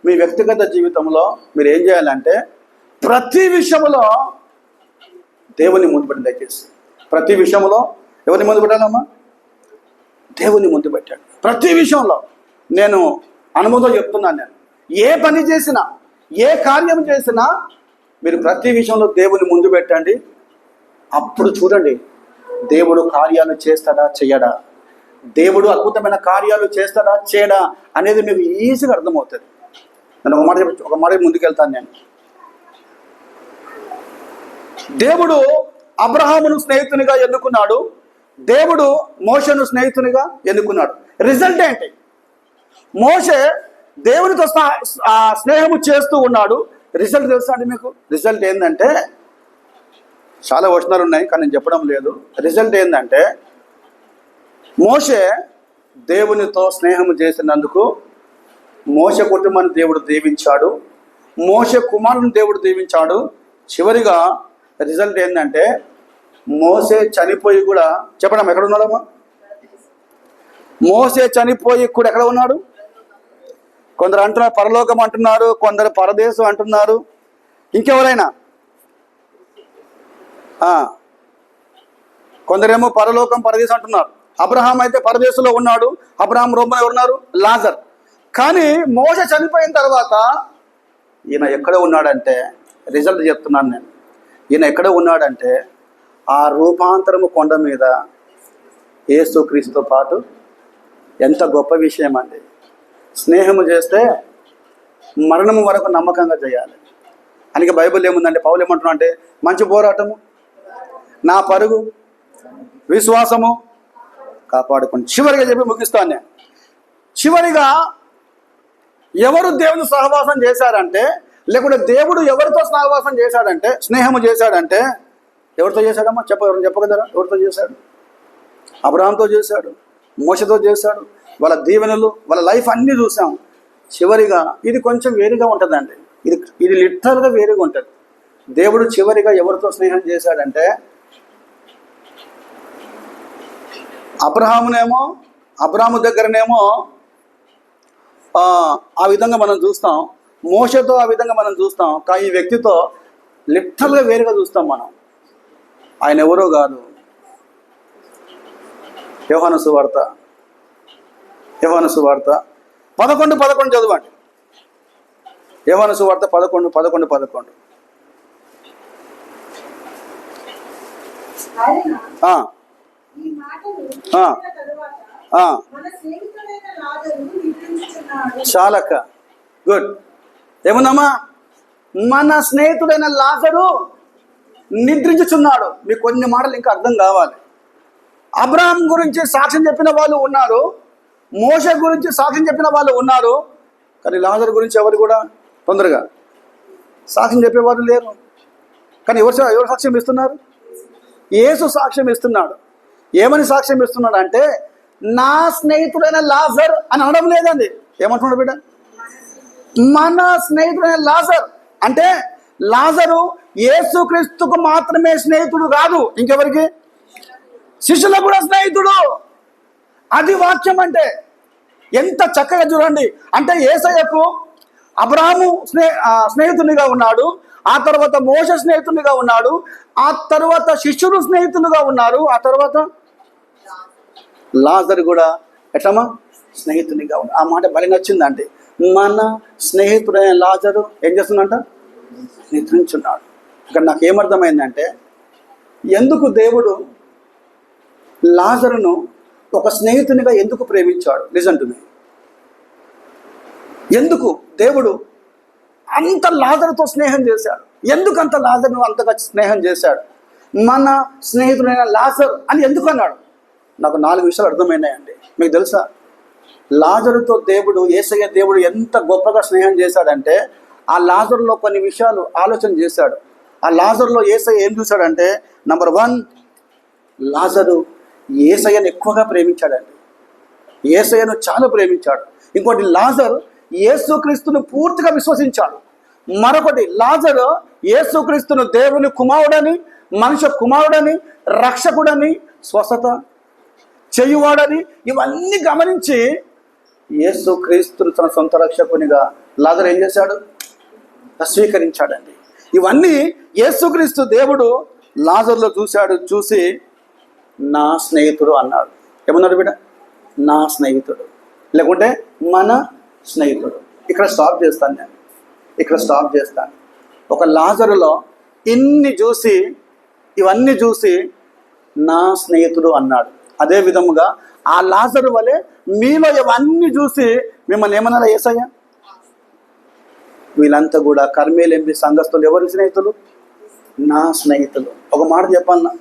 మీ వ్యక్తిగత జీవితంలో మీరు ఏం చేయాలంటే, ప్రతి విషయంలో దేవుని ముందు పెట్టి, దయచేసి ప్రతి విషయంలో ఎవరిని ముందు పెట్టాలమ్మా? దేవుని ముందు పెట్టాడు. ప్రతి విషయంలో నేను అనుభవం చెప్తున్నాను. నేను ఏ పని చేసినా, ఏ కార్యం చేసినా మీరు ప్రతి విషయంలో దేవుని ముందు పెట్టండి. అప్పుడు చూడండి, దేవుడు కార్యాలు చేస్తాడా చేయడా, దేవుడు అద్భుతమైన కార్యాలు చేస్తాడా చేయడా అనేది మీకు ఈజీగా అర్థమవుతుంది. నేను ఒక మాట ముందుకెళ్తాను. నేను దేవుడు అబ్రహామును స్నేహితునిగా ఎన్నుకున్నాడు, దేవుడు మోషేను స్నేహితునిగా ఎన్నుకున్నాడు. రిజల్ట్ ఏంటి? మోషే దేవునితో స్నేహము చేస్తూ ఉన్నాడు. రిజల్ట్ తెలుసా అండి మీకు? రిజల్ట్ ఏంటంటే, చాలా వచనాలు ఉన్నాయి కానీ నేను చెప్పడం లేదు. రిజల్ట్ ఏంటంటే, మోషే దేవునితో స్నేహము చేసినందుకు మోషే కుటుంబాన్ని దేవుడు దీవించాడు, మోషే కుమారుని దేవుడు దీవించాడు. చివరిగా రిజల్ట్ ఏంటంటే, మోషే చనిపోయి కూడా, చెప్పడం ఎక్కడ ఉన్నాడమ్మా? మోషే చనిపోయి కూడా ఎక్కడ ఉన్నాడు? కొందరు అంటున్నారు పరలోకం అంటున్నారు, కొందరు పరదేశం అంటున్నారు, ఇంకెవరైనా కొందరేమో పరలోకం పరదేశం అంటున్నారు. అబ్రహాం అయితే పరదేశంలో ఉన్నాడు. అబ్రహాం రూపంలో ఎవరున్నారు? లాజర్. కానీ మోషే చనిపోయిన తర్వాత ఈయన ఎక్కడ ఉన్నాడంటే, రిజల్ట్ చెప్తున్నాను నేను, ఈయన ఎక్కడ ఉన్నాడంటే ఆ రూపాంతరము కొండ మీద యేసుక్రీస్తుతో పాటు. ఎంత గొప్ప విషయం అండి. స్నేహము చేస్తే మరణము వరకు నమ్మకంగా చేయాలి. అందుకే బైబిల్ ఏముందంటే, పౌలు ఏమంటున్నా అంటే, మంచి పోరాటము, నా పరుగు విశ్వాసము కాపాడుకుని, చివరిగా చెప్పి ముగిస్తాను నేను. చివరిగా ఎవరు దేవుని సహవాసం చేశారంటే, లేకుంటే దేవుడు ఎవరితో సహవాసం చేశాడంటే, స్నేహము చేశాడంటే ఎవరితో చేశాడమ్మా? ఎవరు చెప్పగలరా? ఎవరితో చేశాడు? అబ్రహాంతో చేశాడు, మోషతో చేశాడు. వాళ్ళ దీవెనలు, వాళ్ళ లైఫ్ అన్నీ చూసాం. చివరిగా ఇది కొంచెం వేరుగా ఉంటుందండి. ఇది లిటరల్గా వేరుగా ఉంటుంది. దేవుడు చివరిగా ఎవరితో స్నేహం చేశాడంటే, అబ్రహాము దగ్గరనేమో ఆ విధంగా మనం చూస్తాం, మోషతో ఆ విధంగా మనం చూస్తాం. కానీ ఈ వ్యక్తితో లిటరల్గా వేరుగా చూస్తాం మనం. ఆయన ఎవరో కాదు, యోహాను సువార్త 11:11 చదవండి. యోహాను సువార్త 11:11. ఆయన ఆ, ఈ మాటలు ఆ. చెప్పిన తరువాత ఆ, మన స్నేహితుడైన లాజరు నిద్రించుచున్నాడు. చాలక్క గుడ్. ఏముందమ్మా? మన స్నేహితుడైన లాజరు నిద్రించుచున్నాడు. మీకు కొన్ని మాటలు ఇంకా అర్థం కావాలి. అబ్రహాం గురించి సాక్ష్యం చెప్పిన వాళ్ళు ఉన్నారు, మోషే గురించి సాక్ష్యం చెప్పిన వాళ్ళు ఉన్నారు. కానీ లాజరు గురించి ఎవరు కూడా తొందరగా సాక్ష్యం చెప్పేవారు లేరు. కానీ ఎవరు సాక్ష్యం ఇస్తున్నారు? యేసు సాక్ష్యం ఇస్తున్నాడు. ఏమని సాక్ష్యం ఇస్తున్నాడు అంటే, నా స్నేహితుడైన లాజర్ అని అనడం లేదండి. ఏమంటున్నాడు బిడ్డ? మన స్నేహితుడైన లాజర్ అంటే లాజరు యేసుక్రీస్తుకు మాత్రమే స్నేహితుడు కాదు, ఇంకెవరికి? శిష్యులకు కూడా స్నేహితుడు. అది వాక్యం అంటే. ఎంత చక్కగా చూడండి. అంటే యేసయ్యకు అబ్రహాము స్నేహితునిగా ఉన్నాడు, ఆ తర్వాత మోషే స్నేహితునిగా ఉన్నాడు, ఆ తర్వాత శిష్యులు స్నేహితులుగా ఉన్నారు, ఆ తర్వాత లాజరు కూడా ఎట్లమ్మా? స్నేహితునిగా ఉన్నాడు. ఆ మాట బలి నచ్చిందంటే, మన స్నేహితుడైన లాజరు ఏం చేస్తుందంట? నిద్రించున్నాడు. ఇక్కడ నాకు ఏమర్థమైందంటే, ఎందుకు దేవుడు లాజరును ఒక స్నేహితునిగా ఎందుకు ప్రేమించాడు? Listen to me. ఎందుకు దేవుడు అంత లాజరుతో స్నేహం చేశాడు? ఎందుకు అంత లాజరును అంతగా స్నేహం చేశాడు? మన స్నేహితుడైన లాజర్ అని ఎందుకు అన్నాడు? నాకు 4 విషయాలు అర్థమైనాయండి. మీకు తెలుసా, లాజరుతో యేసయ్య దేవుడు ఎంత గొప్పగా స్నేహం చేశాడంటే, ఆ లాజరులో కొన్ని విషయాలు ఆలోచన చేశాడు. ఆ లాజరులో యేసయ్య ఏం చూశాడంటే, నంబర్ 1, లాజరు యేసయ్యను ఎక్కువగా ప్రేమించాడండి. యేసయ్యను చాలా ప్రేమించాడు. ఇంకోటి, లాజరు యేసుక్రీస్తును పూర్తిగా విశ్వసించాడు. మరొకటి, లాజరు యేసుక్రీస్తును దేవుని కుమారుడని, మనుష్య కుమారుడని, రక్షకుడని, స్వస్థత చేయువాడని ఇవన్నీ గమనించి యేసుక్రీస్తును తన సొంత రక్షకునిగా లాజరు ఏం చేశాడు? స్వీకరించాడండి. ఇవన్నీ యేసుక్రీస్తు దేవుడు లాజరులో చూసి నా స్నేహితుడు అన్నాడు. ఏమన్నాడు బిడ్డ? నా స్నేహితుడు, లేకుంటే మన స్నేహితుడు. ఇక్కడ స్టాప్ చేస్తాను. ఒక లాజరులో ఇవన్నీ చూసి నా స్నేహితుడు అన్నాడు. అదే విధముగా ఆ లాజరు వలె మీలో ఇవన్నీ చూసి మిమ్మల్ని ఏమన్నారా యేసయ్య? వీళ్ళంతా కూడా కర్మేలెంబి సంఘస్థులు. ఎవరి స్నేహితులు? నా స్నేహితులు. ఒక మాట చెప్పాలన్నా,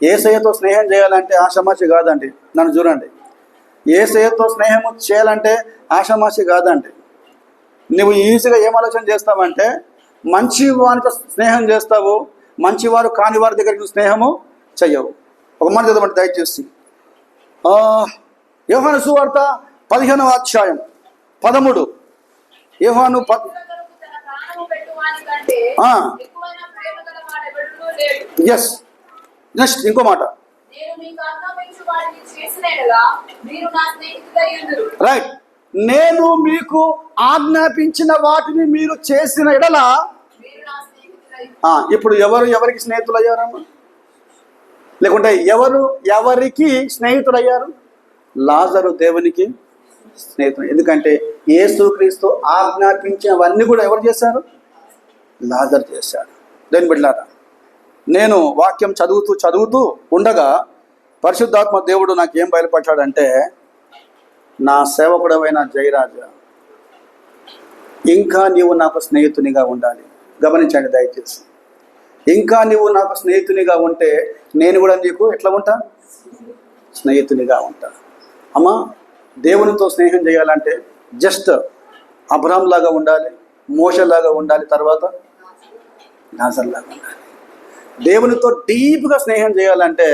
యేసయ్యతో స్నేహం చేయాలంటే ఆషామాషి కాదండి. నన్ను చూడండి, యేసయ్యతో స్నేహం చేయాలంటే ఆషామాషి కాదండి. నువ్వు ఈజీగా ఏం ఆలోచన చేస్తావంటే, మంచి వారితో స్నేహం చేస్తావు, మంచివారు కాని వారి దగ్గరికి స్నేహము చెయ్యవు. ఒక మాట చదవండి దయచేసి. యోహాను సువార్త 15:13. యోహాను ఎస్. నెక్స్ట్ ఇంకో మాట, రైట్. నేను మీకు ఆజ్ఞాపించిన వాటిని మీరు చేసిన ఎడల. ఇప్పుడు ఎవరికి స్నేహితులయ్యారమ్మా? లేకుంటే ఎవరికి స్నేహితులయ్యారు? లాజరు దేవునికి స్నేహితుడు. ఎందుకంటే యేసుక్రీస్తు ఆజ్ఞాపించినవన్నీ కూడా ఎవరు చేశారు? లాజరు చేశాడు. దేని బిడ్డలారా, నేను వాక్యం చదువుతూ ఉండగా పరిశుద్ధాత్మ దేవుడు నాకు ఏం బయలుపరిచాడంటే, నా సేవకుడవైన జయరాజ, ఇంకా నీవు నాకు స్నేహితునిగా ఉండాలి. గమనించండి దయచేసి. ఇంకా నీవు నాకు స్నేహితునిగా ఉంటే నేను కూడా నీకు ఎట్లా ఉంటా? స్నేహితునిగా ఉంటా. అమ్మా, దేవునితో స్నేహం చేయాలంటే జస్ట్ అబ్రహాం లాగా ఉండాలి, మోషలాగా ఉండాలి, తర్వాత నాజర్లాగా ఉండాలి. దేవునితో డీప్గా స్నేహం చేయాలంటే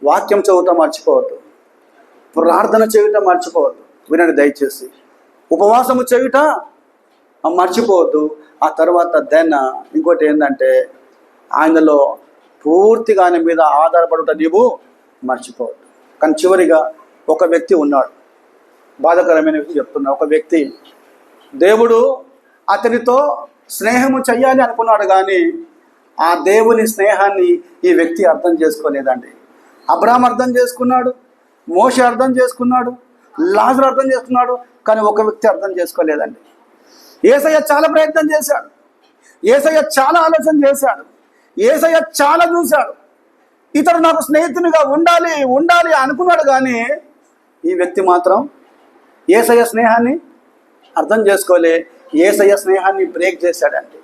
వాక్యం చదువుతా మర్చిపోవద్దు, ప్రార్థన చేయటం మర్చిపోవద్దు. వినండి దయచేసి, ఉపవాసము చేయుట మర్చిపోవద్దు. ఆ తర్వాత దెన్ ఇంకోటి ఏంటంటే ఆయనలో పూర్తిగా ఆయన మీద ఆధారపడుట నీవు మర్చిపోవద్దు. కానీ చివరిగా ఒక వ్యక్తి ఉన్నాడు, బాధాకరమైన విషయం చెప్తున్నా. ఒక వ్యక్తి, దేవుడు అతనితో స్నేహము చెయ్యాలి అనుకున్నాడు, కానీ ఆ దేవుని స్నేహాన్ని ఈ వ్యక్తి అర్థం చేసుకోలేదండి. అబ్రాహాం అర్థం చేసుకున్నాడు, మోషే అర్థం చేసుకున్నాడు, లాజరు అర్థం చేసుకున్నాడు, కానీ ఒక వ్యక్తి అర్థం చేసుకోలేదండి. యేసయ్య చాలా ప్రయత్నం చేశాడు, యేసయ్య చాలా ఆలోచన చేశాడు, యేసయ్య చాలా చూశాడు. ఇతడు నాకు స్నేహితునిగా ఉండాలి ఉండాలి అనుకున్నాడు, కానీ ఈ వ్యక్తి మాత్రం యేసయ్య స్నేహాన్ని అర్థం చేసుకోలే, యేసయ్య స్నేహాన్ని బ్రేక్ చేశాడండి.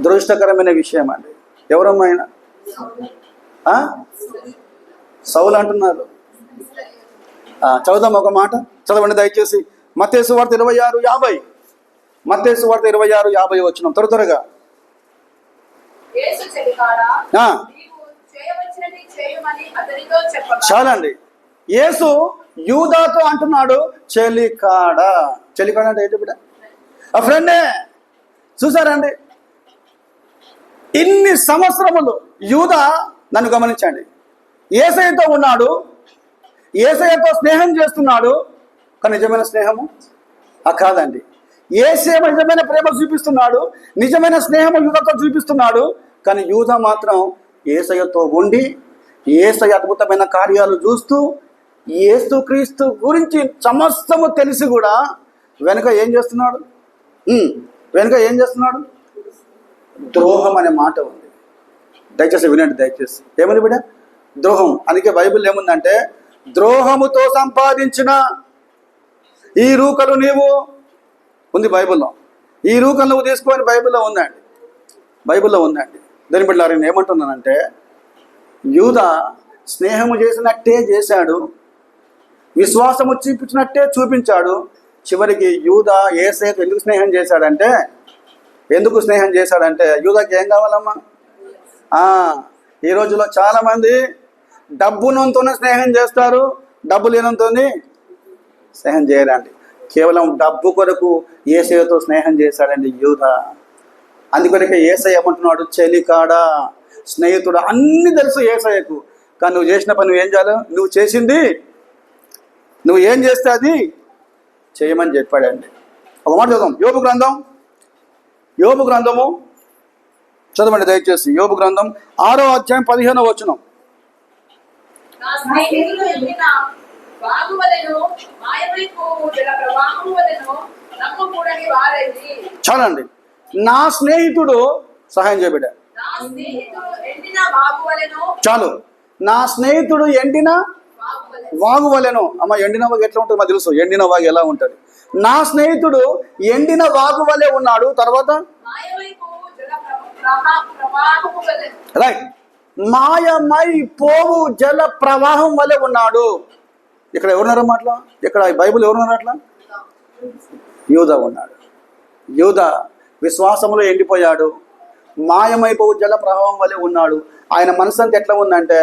దురదృష్టకరమైన విషయం అండి. ఎవరమ్మా ఆయన? సౌలు అంటున్నారు. చదువుదాం ఒక మాట, చదవండి దయచేసి. మత్తయి సువార్త 26:50. మత్తయి సువార్త 26:50 వచ్చిన త్వరగా. చాలండి. యేసు యూదాతో అంటున్నాడు, చెలికాడ. చెలికాడ అంటే ఏంటి బిడ్డ? ఆ ఫ్రెండే. చూసారండి, ఇన్ని సంవత్సరములు యూదా, నన్ను గమనించండి, యేసయ్యతో ఉన్నాడు, యేసయ్యతో స్నేహం చేస్తున్నాడు, కానీ నిజమైన స్నేహము కాదండి. యేసయ్య నిజమైన ప్రేమ చూపిస్తున్నాడు, నిజమైన స్నేహము యూదాతో చూపిస్తున్నాడు, కానీ యూదా మాత్రం యేసయ్యతో ఉండి యేసయ్య అద్భుతమైన కార్యాలు చూస్తూ యేసుక్రీస్తు గురించి సమస్తము తెలిసి కూడా వెనుక ఏం చేస్తున్నాడు? ద్రోహం అనే మాట ఉంది. దయచేసి వినండి దయచేసి. ఏముంది బిడ్డ? ద్రోహం. అందుకే బైబిల్ ఏముందంటే, ద్రోహముతో సంపాదించిన ఈ రూకలు నీవు ఉంది బైబిల్లో. ఈ రూకలు నువ్వు తీసుకొని బైబిల్లో ఉందండి. దాని బిడ్డ నేను ఏమంటున్నానంటే, యూదా స్నేహము చేసినట్టే చేశాడు, విశ్వాసము చూపించినట్టే చూపించాడు. చివరికి యూదా యేసయ్యతో ఎందుకు స్నేహం చేశాడంటే యూదాకి ఏం కావాలమ్మా? ఈ రోజుల్లో చాలామంది డబ్బునంతోనే స్నేహం చేస్తారు, డబ్బు లేనంతో స్నేహం చేయరండి. కేవలం డబ్బు కొరకు యేసయ్యతో స్నేహం చేశాడండి యూదా. అందుకొరకే యేసయ్య ఏమంటున్నాడు? చెలికాడ, స్నేహితుడు. అన్ని తెలుసు యేసయ్యకు, కానీ నువ్వు చేసిన పని నువ్వు ఏం చేయాలి? నువ్వు చేసింది నువ్వు ఏం చేస్తే అది చేయమని చెప్పాడండి. ఒక మాట చదుదాం. యోబు గ్రంథము చదవండి దయచేసి. యోబు గ్రంథం 6వ అధ్యాయం 15వ వచనం. చాలండి. నా స్నేహితుడు సహాయం చేయబడ్డా. చాలు. నా స్నేహితుడు ఎండిన వాగు వలెను. అమ్మ, ఎండిన వాగు ఎట్లా ఉంటుంది మాకు తెలుసు. ఎండిన వాగు ఎలా ఉంటుంది? నా స్నేహితుడు ఎండిన వాగు వలె ఉన్నాడు. తర్వాత రైట్, మాయమై పోవు జల ప్రవాహం వలె ఉన్నాడు. ఇక్కడ ఎవరున్నారో మాట్లా? ఇక్కడ బైబిల్ ఎవరున్నారు అట్లా? యూదా ఉన్నాడు. యూదా విశ్వాసంలో ఎండిపోయాడు, మాయమైపోవు జల ప్రవాహం వలె ఉన్నాడు. ఆయన మనసు అంతా ఎట్లా ఉందంటే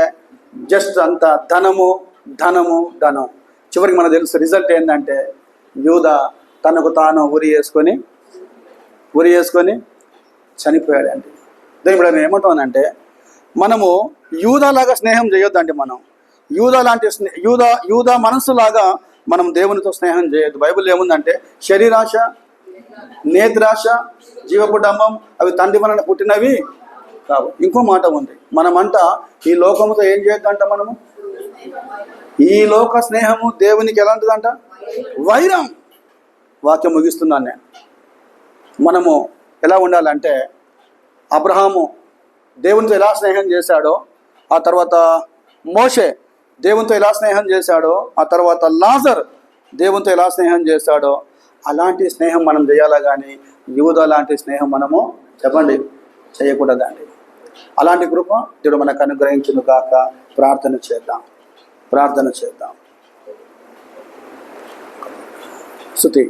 జస్ట్ అంత ధనము. చివరికి మనకు తెలుసు రిజల్ట్ ఏంటంటే యూదా తనకు తాను ఉరి వేసుకొని చనిపోయాడండి. దీని ఇప్పుడు నేను ఏమంటానంటే, మనము యూదాలాగా స్నేహం చేయొద్దండి. మనం యూదా మనస్సులాగా మనం దేవునితో స్నేహం చేయొద్దు. బైబిల్ ఏముందంటే, శరీరాశ, నేత్రాశ, జీవపుడంబం అవి తండ్రి వలన పుట్టినవి కావు. ఇంకో మాట ఉంది, మనమంట ఈ లోకముతో ఏం చేయొద్దంట? మనము ఈ లోక స్నేహము దేవునికి ఎలాంటిదంట? వైరం. వాక్యం ముగిస్తున్నాను నేను. మనము ఎలా ఉండాలంటే, అబ్రహాము దేవునితో ఎలా స్నేహం చేశాడో, ఆ తర్వాత మోషే దేవునితో ఎలా స్నేహం చేశాడో, ఆ తర్వాత లాజర్ దేవునితో ఎలా స్నేహం చేశాడో, అలాంటి స్నేహం మనం చేయాలా, కానీ యూదా లాంటి స్నేహం మనము చెప్పండి చేయకూడదండి. అలాంటి కృప దేవుడు మనకు అనుగ్రహించును గాక. ప్రార్థన చేద్దాం. స్తుతి.